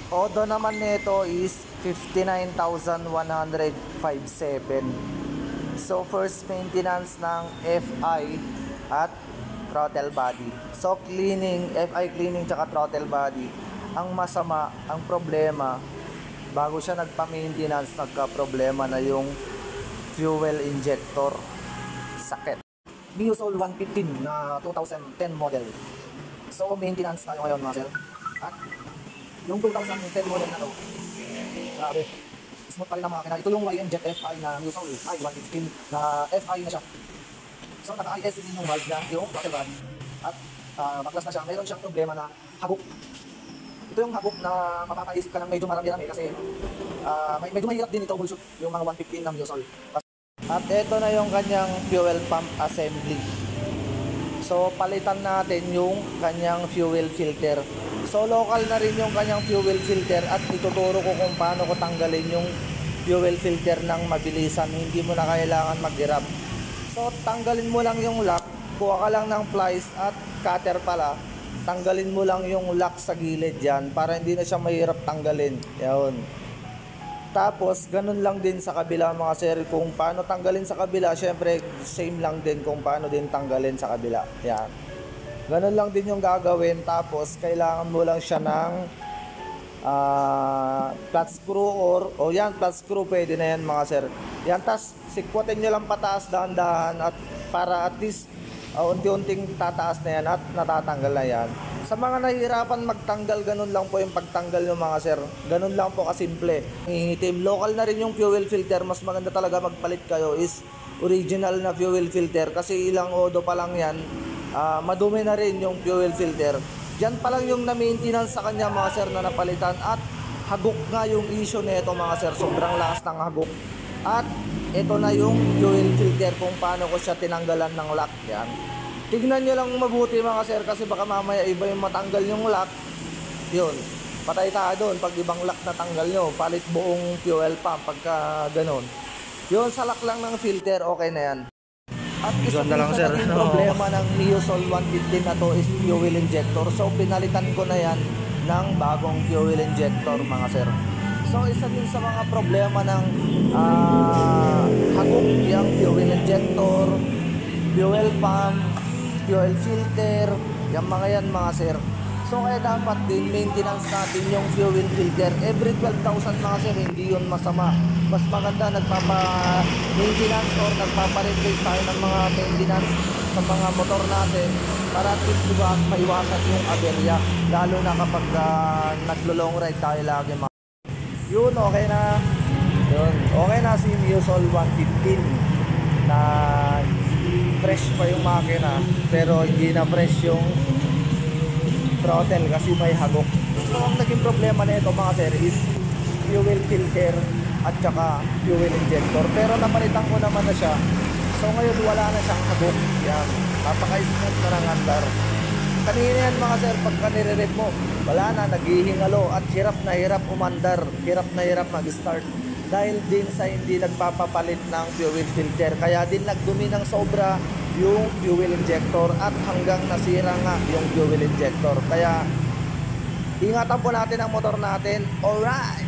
Odo naman nito is 59,157. So first maintenance ng FI at throttle body. So cleaning, FI cleaning tsaka throttle body. Ang masama, ang problema, bago siya nagpa-maintenance, nagka-problema na yung fuel injector. Sakit. Biosol 115 na 2010 model. So maintenance tayo ngayon mga sir. At yung 2010 model na to, grabe, smooth pa rin ang makina. Ito yung YM-Jet FI na Biosol i115 na FI na siya. So naka-IS din yung valve niya, yung throttle body. At baklas na siya. Mayroon siyang problema na hagok. Ito yung hagok na mapapaisip ka ng medyo marami-rami kasi medyo mahirap din ito bulsot yung mga 115 ng Biosol. At ito na yung kanyang fuel pump assembly. So palitan natin yung kanyang fuel filter. So local na rin yung kanyang fuel filter at ituturo ko kung paano ko tanggalin yung fuel filter ng mabilisan. Hindi mo na kailangan maghirap. So tanggalin mo lang yung lock. Kuha ka lang ng pliers at cutter pala. Tanggalin mo lang yung lock sa gilid yan para hindi na siya mahirap tanggalin. Yan. Tapos, ganun lang din sa kabila mga sir. Kung paano tanggalin sa kabila, syempre, same lang din kung paano din tanggalin sa kabila. Yan. Ganun lang din yung gagawin. Tapos, kailangan mo lang siya ng flat screw o yan, flat screw. Pwede na yan mga sir. Yan, tas sikwatin nyo lang pataas dahan-dahan at para at least unti-unting tataas na yan at natatanggal na yan. Sa mga nahihirapan magtanggal, ganun lang po yung pagtanggal ng mga sir. Ganun lang po kasimple. Itim, local na rin yung fuel filter. Mas maganda talaga magpalit kayo is original na fuel filter. Kasi ilang odo pa lang yan, madumi na rin yung fuel filter. Diyan pa lang yung na-maintenance sa kanya mga sir na napalitan. At hagok nga yung issue nito mga sir. Sobrang lakas ng hagok. At ito na yung fuel filter kung paano ko siya tinanggalan ng lock. Yan. Tignan nyo lang mabuti mga sir kasi baka mamaya iba yung matanggal yung lock. Yun, patay tayo doon pag ibang lock na tanggal nyo. Palit buong fuel pump pagka ganun. Yun, sa lock lang ng filter, okay na yan. At isa din sa naging problema ng Biosol 115 na to is fuel injector. So pinalitan ko na yan ng bagong fuel injector mga sir. So isa din sa mga problema ng hagok yung fuel injector, fuel pump, fuel filter, yung mga yan mga sir. So kaya dapat din maintenance natin yung fuel filter every 12,000 mga sir. Hindi yun masama. Mas maganda nagpapa-maintenance or nagpapa-replace tayo ng mga maintenance sa mga motor natin para at least maiwasan yung aberya. Lalo na kapag naglo-long ride tayo lagi mga. Yun, okay na. Yun, okay na si Biosol 115 na fresh pa yung makina pero hindi na fresh yung throttle kasi may hagok. So ang naging problema nito mga sir is fuel filter at saka fuel injector, pero napalitan ko naman na siya. So ngayon wala na siyang hagok. Yan, napaka-smooth na ng andar. Kanina yan mga sir, pagka nire-rev mo wala na, naghihingalo at hirap na hirap umandar, hirap na hirap mag-start dahil din sa hindi nagpapapalit ng fuel filter. Kaya din nagdumi ng sobra yung fuel injector at hanggang nasira nga yung fuel injector. Kaya ingatan po natin ang motor natin. Alright!